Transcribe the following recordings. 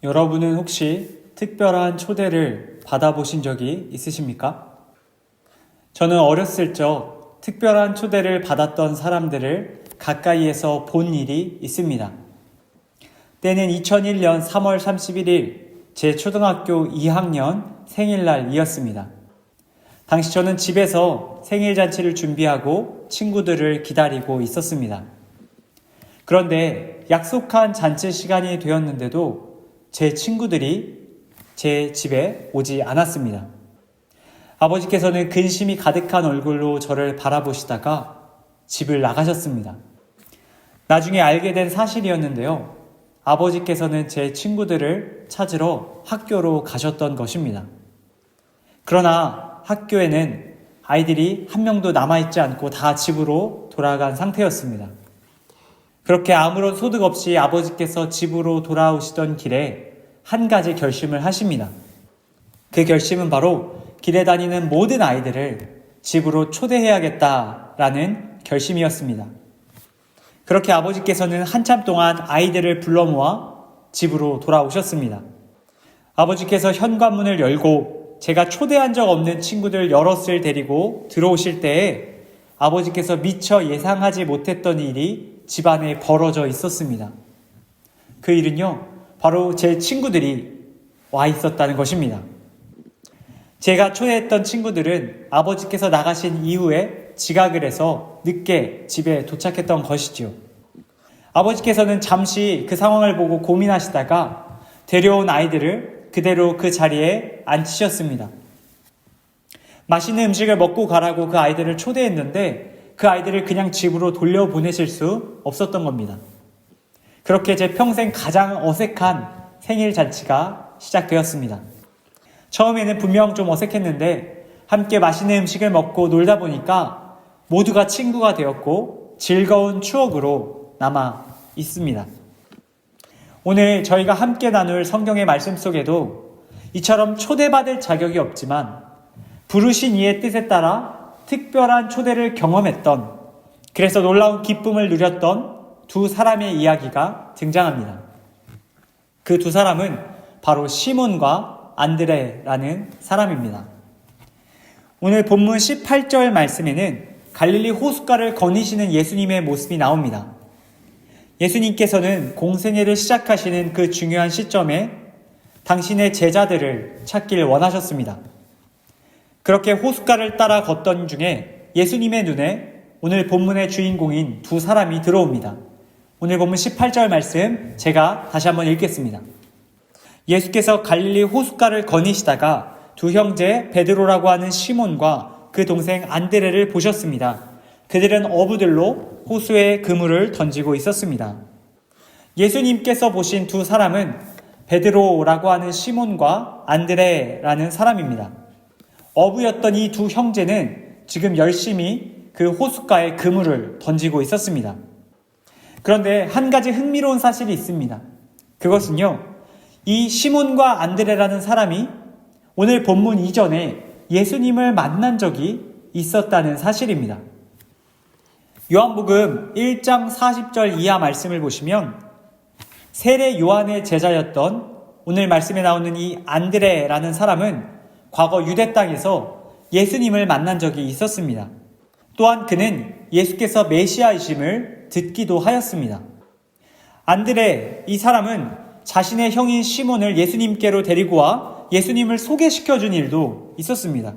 여러분은 혹시 특별한 초대를 받아보신 적이 있으십니까? 저는 어렸을 적 특별한 초대를 받았던 사람들을 가까이에서 본 일이 있습니다. 때는 2001년 3월 31일 제 초등학교 2학년 생일날이었습니다. 당시 저는 집에서 생일잔치를 준비하고 친구들을 기다리고 있었습니다. 그런데 약속한 잔치 시간이 되었는데도 제 친구들이 제 집에 오지 않았습니다. 아버지께서는 근심이 가득한 얼굴로 저를 바라보시다가 집을 나가셨습니다. 나중에 알게 된 사실이었는데요. 아버지께서는 제 친구들을 찾으러 학교로 가셨던 것입니다. 그러나 학교에는 아이들이 한 명도 남아있지 않고 다 집으로 돌아간 상태였습니다. 그렇게 아무런 소득 없이 아버지께서 집으로 돌아오시던 길에 한 가지 결심을 하십니다. 그 결심은 바로 길에 다니는 모든 아이들을 집으로 초대해야겠다라는 결심이었습니다. 그렇게 아버지께서는 한참 동안 아이들을 불러 모아 집으로 돌아오셨습니다. 아버지께서 현관문을 열고 제가 초대한 적 없는 친구들 여럿을 데리고 들어오실 때에 아버지께서 미처 예상하지 못했던 일이 집안에 벌어져 있었습니다. 그 일은요, 바로 제 친구들이 와 있었다는 것입니다. 제가 초대했던 친구들은 아버지께서 나가신 이후에 지각을 해서 늦게 집에 도착했던 것이지요. 아버지께서는 잠시 그 상황을 보고 고민하시다가 데려온 아이들을 그대로 그 자리에 앉히셨습니다. 맛있는 음식을 먹고 가라고 그 아이들을 초대했는데 그 아이들을 그냥 집으로 돌려보내실 수 없었던 겁니다. 그렇게 제 평생 가장 어색한 생일 잔치가 시작되었습니다. 처음에는 분명 좀 어색했는데 함께 맛있는 음식을 먹고 놀다 보니까 모두가 친구가 되었고 즐거운 추억으로 남아 있습니다. 오늘 저희가 함께 나눌 성경의 말씀 속에도 이처럼 초대받을 자격이 없지만 부르신 이의 뜻에 따라 특별한 초대를 경험했던, 그래서 놀라운 기쁨을 누렸던 두 사람의 이야기가 등장합니다. 그 두 사람은 바로 시몬과 안드레라는 사람입니다. 오늘 본문 18절 말씀에는 갈릴리 호숫가를 거니시는 예수님의 모습이 나옵니다. 예수님께서는 공생애를 시작하시는 그 중요한 시점에 당신의 제자들을 찾길 원하셨습니다. 그렇게 호숫가를 따라 걷던 중에 예수님의 눈에 오늘 본문의 주인공인 두 사람이 들어옵니다. 오늘 본문 18절 말씀 제가 다시 한번 읽겠습니다. 예수께서 갈릴리 호숫가를 거니시다가 두 형제 베드로라고 하는 시몬과 그 동생 안드레를 보셨습니다. 그들은 어부들로 호수에 그물을 던지고 있었습니다. 예수님께서 보신 두 사람은 베드로라고 하는 시몬과 안드레라는 사람입니다. 어부였던 이 두 형제는 지금 열심히 그 호숫가에 그물을 던지고 있었습니다. 그런데 한 가지 흥미로운 사실이 있습니다. 그것은요, 이 시몬과 안드레라는 사람이 오늘 본문 이전에 예수님을 만난 적이 있었다는 사실입니다. 요한복음 1장 40절 이하 말씀을 보시면 세례 요한의 제자였던 오늘 말씀에 나오는 이 안드레라는 사람은 과거 유대 땅에서 예수님을 만난 적이 있었습니다. 또한 그는 예수께서 메시아이심을 듣기도 하였습니다. 안드레, 이 사람은 자신의 형인 시몬을 예수님께로 데리고 와 예수님을 소개시켜준 일도 있었습니다.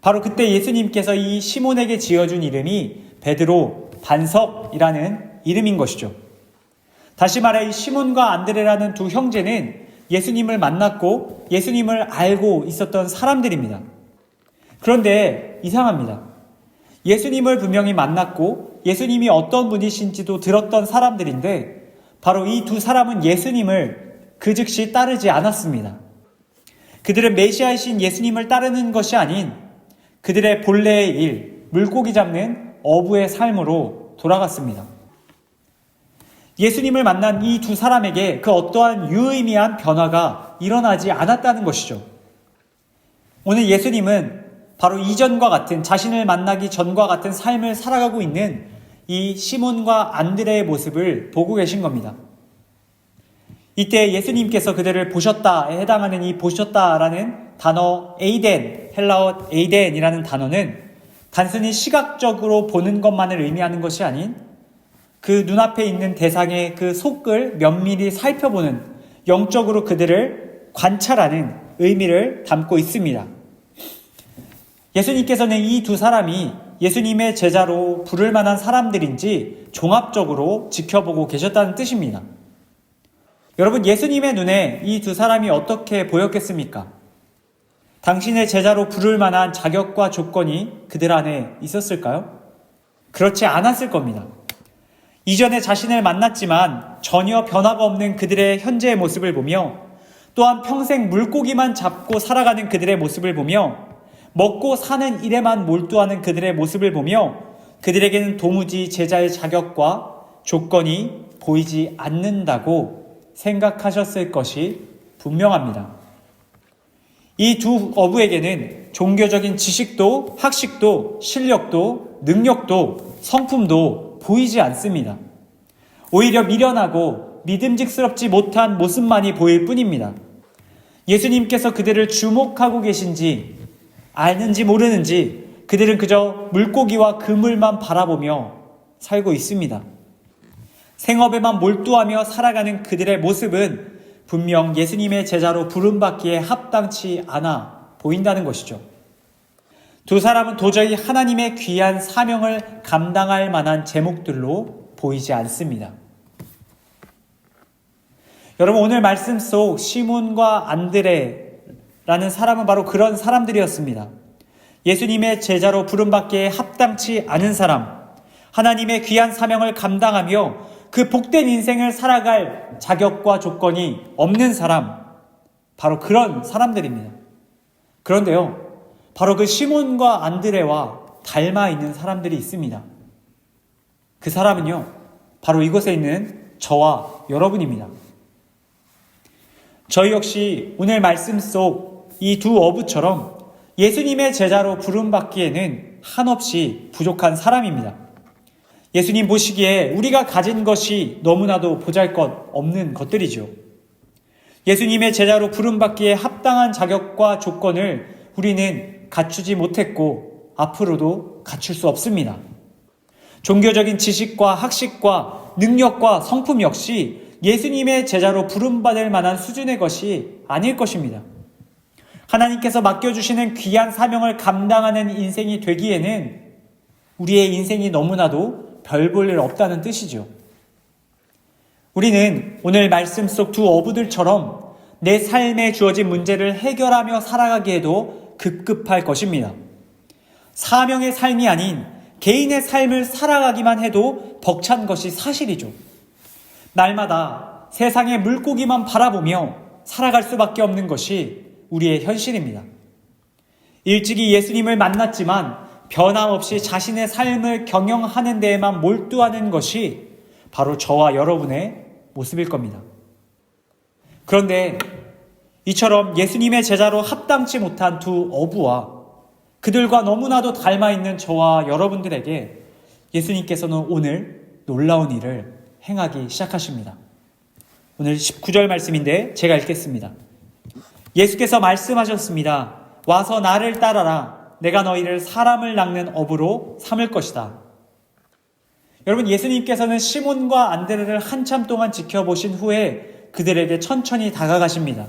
바로 그때 예수님께서 이 시몬에게 지어준 이름이 베드로, 반석이라는 이름인 것이죠. 다시 말해 이 시몬과 안드레라는 두 형제는 예수님을 만났고 예수님을 알고 있었던 사람들입니다. 그런데 이상합니다. 예수님을 분명히 만났고 예수님이 어떤 분이신지도 들었던 사람들인데 바로 이 두 사람은 예수님을 그 즉시 따르지 않았습니다. 그들은 메시아이신 예수님을 따르는 것이 아닌 그들의 본래의 일, 물고기 잡는 어부의 삶으로 돌아갔습니다. 예수님을 만난 이 두 사람에게 그 어떠한 유의미한 변화가 일어나지 않았다는 것이죠. 오늘 예수님은 바로 이전과 같은, 자신을 만나기 전과 같은 삶을 살아가고 있는 이 시몬과 안드레의 모습을 보고 계신 겁니다. 이때 예수님께서 그들을 보셨다에 해당하는 이 보셨다라는 단어 에이덴, 헬라어 에이덴이라는 단어는 단순히 시각적으로 보는 것만을 의미하는 것이 아닌 그 눈앞에 있는 대상의 그 속을 면밀히 살펴보는, 영적으로 그들을 관찰하는 의미를 담고 있습니다. 예수님께서는 이 두 사람이 예수님의 제자로 부를 만한 사람들인지 종합적으로 지켜보고 계셨다는 뜻입니다. 여러분, 예수님의 눈에 이 두 사람이 어떻게 보였겠습니까? 당신의 제자로 부를 만한 자격과 조건이 그들 안에 있었을까요? 그렇지 않았을 겁니다. 이전에 자신을 만났지만 전혀 변화가 없는 그들의 현재의 모습을 보며, 또한 평생 물고기만 잡고 살아가는 그들의 모습을 보며, 먹고 사는 일에만 몰두하는 그들의 모습을 보며 그들에게는 도무지 제자의 자격과 조건이 보이지 않는다고 생각하셨을 것이 분명합니다. 이 두 어부에게는 종교적인 지식도, 학식도, 실력도, 능력도, 성품도 보이지 않습니다. 오히려 미련하고 믿음직스럽지 못한 모습만이 보일 뿐입니다. 예수님께서 그들을 주목하고 계신지 아는지 모르는지 그들은 그저 물고기와 그물만 바라보며 살고 있습니다. 생업에만 몰두하며 살아가는 그들의 모습은 분명 예수님의 제자로 부름받기에 합당치 않아 보인다는 것이죠. 두 사람은 도저히 하나님의 귀한 사명을 감당할 만한 제목들로 보이지 않습니다. 여러분, 오늘 말씀 속 시몬과 안드레라는 사람은 바로 그런 사람들이었습니다. 예수님의 제자로 부름받기에 합당치 않은 사람, 하나님의 귀한 사명을 감당하며 그 복된 인생을 살아갈 자격과 조건이 없는 사람, 바로 그런 사람들입니다. 그런데요, 바로 그 시몬과 안드레와 닮아 있는 사람들이 있습니다. 그 사람은요, 바로 이곳에 있는 저와 여러분입니다. 저희 역시 오늘 말씀 속 이 두 어부처럼 예수님의 제자로 부름받기에는 한없이 부족한 사람입니다. 예수님 보시기에 우리가 가진 것이 너무나도 보잘것없는 것들이죠. 예수님의 제자로 부름받기에 합당한 자격과 조건을 우리는 갖추지 못했고 앞으로도 갖출 수 없습니다. 종교적인 지식과 학식과 능력과 성품 역시 예수님의 제자로 부름받을 만한 수준의 것이 아닐 것입니다. 하나님께서 맡겨주시는 귀한 사명을 감당하는 인생이 되기에는 우리의 인생이 너무나도 별 볼 일 없다는 뜻이죠. 우리는 오늘 말씀 속 두 어부들처럼 내 삶에 주어진 문제를 해결하며 살아가기에도 급급할 것입니다. 사명의 삶이 아닌 개인의 삶을 살아가기만 해도 벅찬 것이 사실이죠. 날마다 세상의 물고기만 바라보며 살아갈 수밖에 없는 것이 우리의 현실입니다. 일찍이 예수님을 만났지만 변함없이 자신의 삶을 경영하는 데에만 몰두하는 것이 바로 저와 여러분의 모습일 겁니다. 그런데 이처럼 예수님의 제자로 합당치 못한 두 어부와 그들과 너무나도 닮아있는 저와 여러분들에게 예수님께서는 오늘 놀라운 일을 행하기 시작하십니다. 오늘 19절 말씀인데 제가 읽겠습니다. 예수께서 말씀하셨습니다. 와서 나를 따라라. 내가 너희를 사람을 낚는 어부로 삼을 것이다. 여러분, 예수님께서는 시몬과 안드레를 한참 동안 지켜보신 후에 그들에게 천천히 다가가십니다.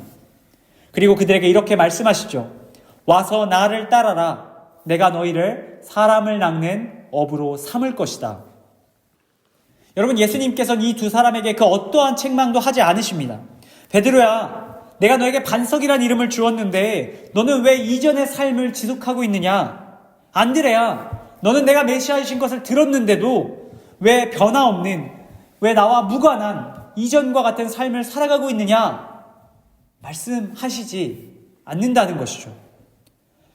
그리고 그들에게 이렇게 말씀하시죠. 와서 나를 따라라. 내가 너희를 사람을 낚는 어부로 삼을 것이다. 여러분, 예수님께서는 이 두 사람에게 그 어떠한 책망도 하지 않으십니다. 베드로야, 내가 너에게 반석이란 이름을 주었는데 너는 왜 이전의 삶을 지속하고 있느냐? 안드레야, 너는 내가 메시아이신 것을 들었는데도 왜 변화없는, 왜 나와 무관한 이전과 같은 삶을 살아가고 있느냐? 말씀하시지 않는다는 것이죠.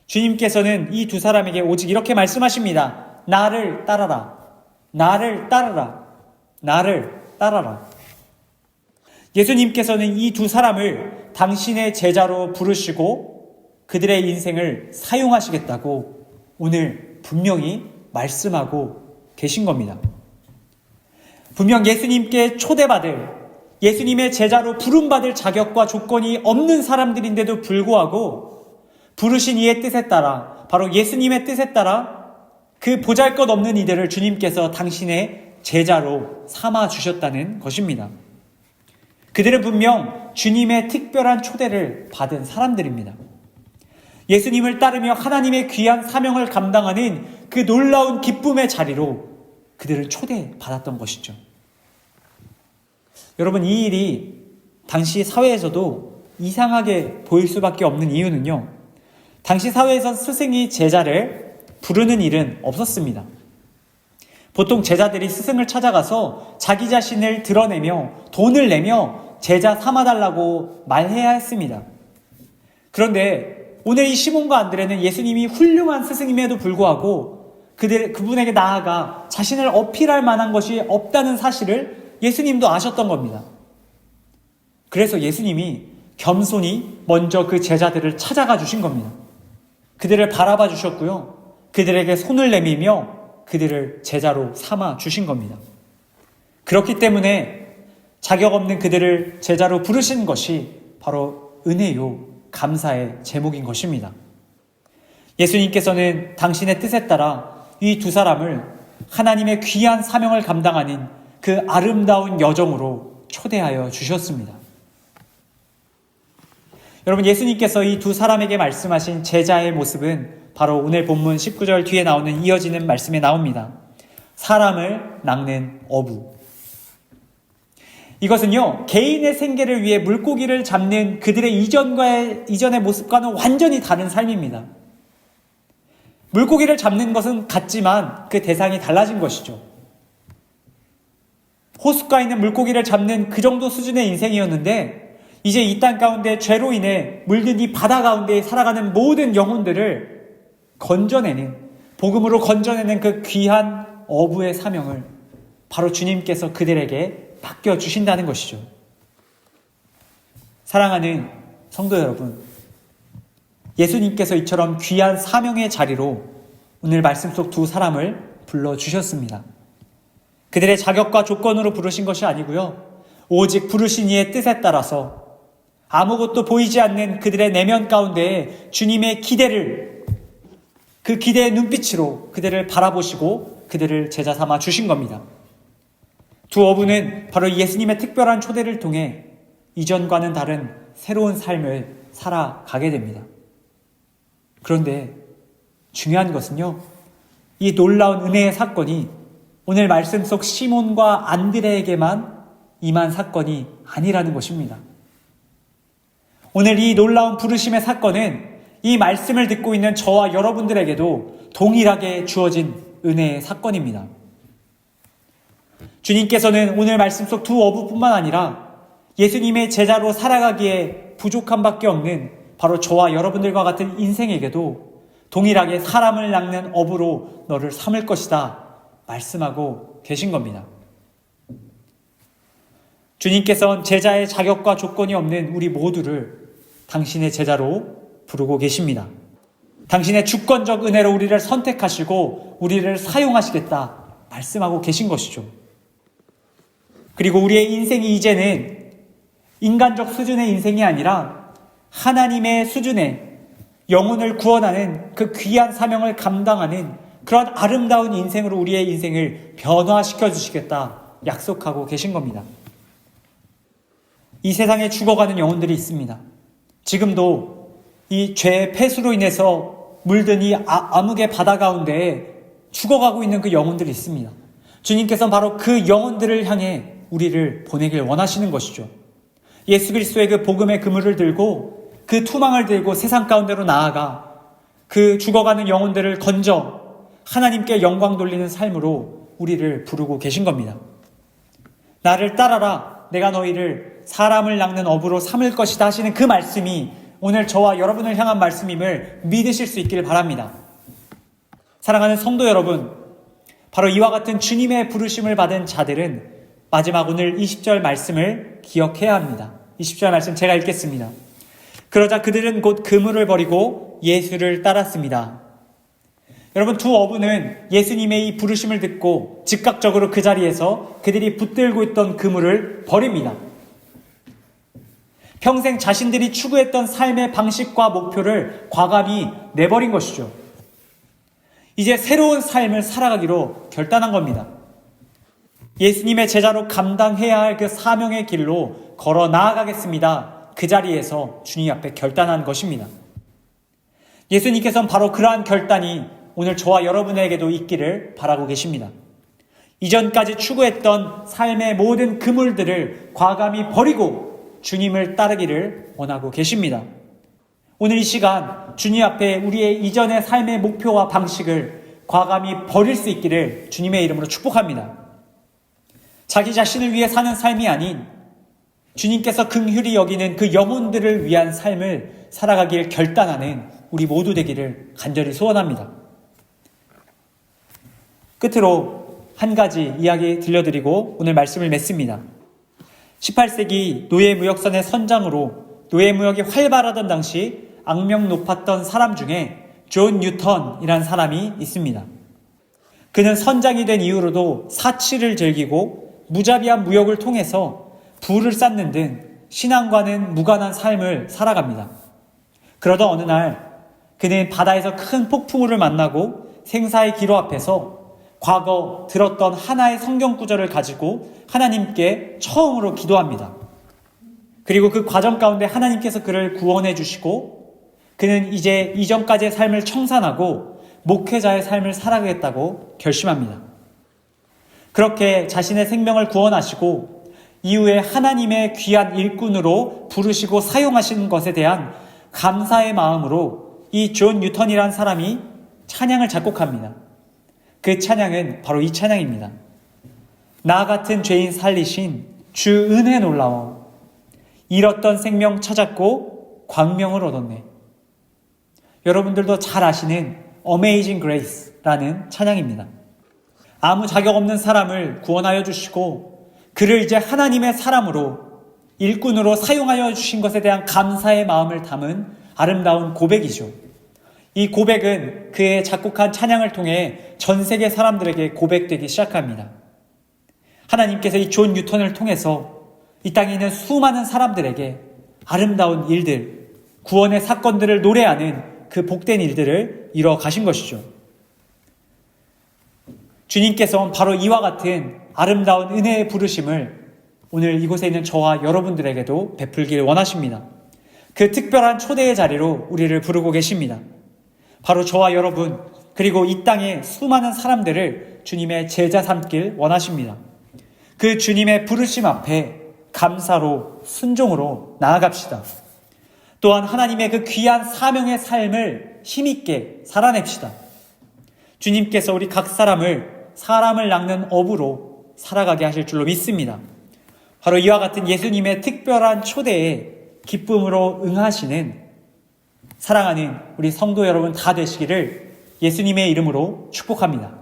주님께서는 이 두 사람에게 오직 이렇게 말씀하십니다. 나를 따라라. 나를 따라라. 나를 따라라. 예수님께서는 이 두 사람을 당신의 제자로 부르시고 그들의 인생을 사용하시겠다고 오늘 분명히 말씀하고 계신 겁니다. 분명 예수님께 초대받을 예수님의 제자로 부름받을 자격과 조건이 없는 사람들인데도 불구하고 부르신 이의 뜻에 따라, 바로 예수님의 뜻에 따라 그 보잘것없는 이들을 주님께서 당신의 제자로 삼아주셨다는 것입니다. 그들은 분명 주님의 특별한 초대를 받은 사람들입니다. 예수님을 따르며 하나님의 귀한 사명을 감당하는 그 놀라운 기쁨의 자리로 그들을 초대받았던 것이죠. 여러분, 이 일이 당시 사회에서도 이상하게 보일 수밖에 없는 이유는요, 당시 사회에서 스승이 제자를 부르는 일은 없었습니다. 보통 제자들이 스승을 찾아가서 자기 자신을 드러내며 돈을 내며 제자 삼아달라고 말해야 했습니다. 그런데 오늘 이 시몬과 안드레는 예수님이 훌륭한 스승임에도 불구하고 그분에게 나아가 자신을 어필할 만한 것이 없다는 사실을 예수님도 아셨던 겁니다. 그래서 예수님이 겸손히 먼저 그 제자들을 찾아가 주신 겁니다. 그들을 바라봐 주셨고요. 그들에게 손을 내밀며 그들을 제자로 삼아 주신 겁니다. 그렇기 때문에 자격 없는 그들을 제자로 부르신 것이 바로 은혜요, 감사의 제목인 것입니다. 예수님께서는 당신의 뜻에 따라 이 두 사람을 하나님의 귀한 사명을 감당하는 그 아름다운 여정으로 초대하여 주셨습니다. 여러분, 예수님께서 이 두 사람에게 말씀하신 제자의 모습은 바로 오늘 본문 19절 뒤에 나오는 이어지는 말씀에 나옵니다. 사람을 낚는 어부. 이것은요, 개인의 생계를 위해 물고기를 잡는 그들의 이전의 모습과는 완전히 다른 삶입니다. 물고기를 잡는 것은 같지만 그 대상이 달라진 것이죠. 호숫가에 있는 물고기를 잡는 그 정도 수준의 인생이었는데, 이제 이 땅 가운데 죄로 인해 물든 이 바다 가운데 살아가는 모든 영혼들을 건져내는, 복음으로 건져내는 그 귀한 어부의 사명을 바로 주님께서 그들에게 맡겨주신다는 것이죠. 사랑하는 성도 여러분, 예수님께서 이처럼 귀한 사명의 자리로 오늘 말씀 속 두 사람을 불러주셨습니다. 그들의 자격과 조건으로 부르신 것이 아니고요, 오직 부르신 이의 뜻에 따라서 아무것도 보이지 않는 그들의 내면 가운데 주님의 기대를, 그 기대의 눈빛으로 그들을 바라보시고 그들을 제자 삼아 주신 겁니다. 두 어부는 바로 예수님의 특별한 초대를 통해 이전과는 다른 새로운 삶을 살아가게 됩니다. 그런데 중요한 것은요, 이 놀라운 은혜의 사건이 오늘 말씀 속 시몬과 안드레에게만 임한 사건이 아니라는 것입니다. 오늘 이 놀라운 부르심의 사건은 이 말씀을 듣고 있는 저와 여러분들에게도 동일하게 주어진 은혜의 사건입니다. 주님께서는 오늘 말씀 속 두 어부뿐만 아니라 예수님의 제자로 살아가기에 부족한 밖에 없는 바로 저와 여러분들과 같은 인생에게도 동일하게 사람을 낚는 어부로 너를 삼을 것이다 말씀하고 계신 겁니다. 주님께서는 제자의 자격과 조건이 없는 우리 모두를 당신의 제자로 부르고 계십니다. 당신의 주권적 은혜로 우리를 선택하시고 우리를 사용하시겠다 말씀하고 계신 것이죠. 그리고 우리의 인생이 이제는 인간적 수준의 인생이 아니라 하나님의 수준의 영혼을 구원하는 그 귀한 사명을 감당하는 그런 아름다운 인생으로 우리의 인생을 변화시켜 주시겠다 약속하고 계신 겁니다. 이 세상에 죽어가는 영혼들이 있습니다. 지금도 이 죄의 폐수로 인해서 물든 이 암흑의 바다 가운데 죽어가고 있는 그 영혼들이 있습니다. 주님께서는 바로 그 영혼들을 향해 우리를 보내길 원하시는 것이죠. 예수 그리스도의 그 복음의 그물을 들고 그 투망을 들고 세상 가운데로 나아가 그 죽어가는 영혼들을 건져 하나님께 영광 돌리는 삶으로 우리를 부르고 계신 겁니다. 나를 따라라, 내가 너희를 사람을 낚는 어부로 삼을 것이다 하시는 그 말씀이 오늘 저와 여러분을 향한 말씀임을 믿으실 수 있기를 바랍니다. 사랑하는 성도 여러분, 바로 이와 같은 주님의 부르심을 받은 자들은 마지막 오늘 20절 말씀을 기억해야 합니다. 20절 말씀 제가 읽겠습니다. 그러자 그들은 곧 그물을 버리고 예수를 따랐습니다. 여러분, 두 어부는 예수님의 이 부르심을 듣고 즉각적으로 그 자리에서 그들이 붙들고 있던 그물을 버립니다. 평생 자신들이 추구했던 삶의 방식과 목표를 과감히 내버린 것이죠. 이제 새로운 삶을 살아가기로 결단한 겁니다. 예수님의 제자로 감당해야 할 그 사명의 길로 걸어 나아가겠습니다. 그 자리에서 주님 앞에 결단한 것입니다. 예수님께서는 바로 그러한 결단이 오늘 저와 여러분에게도 있기를 바라고 계십니다. 이전까지 추구했던 삶의 모든 그물들을 과감히 버리고 주님을 따르기를 원하고 계십니다. 오늘 이 시간 주님 앞에 우리의 이전의 삶의 목표와 방식을 과감히 버릴 수 있기를 주님의 이름으로 축복합니다. 자기 자신을 위해 사는 삶이 아닌 주님께서 긍휼히 여기는 그 영혼들을 위한 삶을 살아가길 결단하는 우리 모두 되기를 간절히 소원합니다. 끝으로 한 가지 이야기 들려드리고 오늘 말씀을 맺습니다. 18세기 노예무역선의 선장으로 노예무역이 활발하던 당시 악명 높았던 사람 중에 존 뉴턴이란 사람이 있습니다. 그는 선장이 된 이후로도 사치를 즐기고 무자비한 무역을 통해서 부를 쌓는 등 신앙과는 무관한 삶을 살아갑니다. 그러던 어느 날 그는 바다에서 큰 폭풍우를 만나고 생사의 기로 앞에서 과거 들었던 하나의 성경 구절을 가지고 하나님께 처음으로 기도합니다. 그리고 그 과정 가운데 하나님께서 그를 구원해 주시고 그는 이제 이전까지의 삶을 청산하고 목회자의 삶을 살아가겠다고 결심합니다. 그렇게 자신의 생명을 구원하시고 이후에 하나님의 귀한 일꾼으로 부르시고 사용하신 것에 대한 감사의 마음으로 이 존 뉴턴이라는 사람이 찬양을 작곡합니다. 그 찬양은 바로 이 찬양입니다. 나 같은 죄인 살리신 주 은혜 놀라워 잃었던 생명 찾았고 광명을 얻었네. 여러분들도 잘 아시는 Amazing Grace라는 찬양입니다. 아무 자격 없는 사람을 구원하여 주시고 그를 이제 하나님의 사람으로 일꾼으로 사용하여 주신 것에 대한 감사의 마음을 담은 아름다운 고백이죠. 이 고백은 그의 작곡한 찬양을 통해 전 세계 사람들에게 고백되기 시작합니다. 하나님께서 이 존 뉴턴을 통해서 이 땅에 있는 수많은 사람들에게 아름다운 일들, 구원의 사건들을 노래하는 그 복된 일들을 이뤄 가신 것이죠. 주님께서는 바로 이와 같은 아름다운 은혜의 부르심을 오늘 이곳에 있는 저와 여러분들에게도 베풀기를 원하십니다. 그 특별한 초대의 자리로 우리를 부르고 계십니다. 바로 저와 여러분 그리고 이 땅의 수많은 사람들을 주님의 제자 삼길 원하십니다. 그 주님의 부르심 앞에 감사로 순종으로 나아갑시다. 또한 하나님의 그 귀한 사명의 삶을 힘있게 살아냅시다. 주님께서 우리 각 사람을 낚는 어부로 살아가게 하실 줄로 믿습니다. 바로 이와 같은 예수님의 특별한 초대에 기쁨으로 응하시는 사랑하는 우리 성도 여러분 다 되시기를 예수님의 이름으로 축복합니다.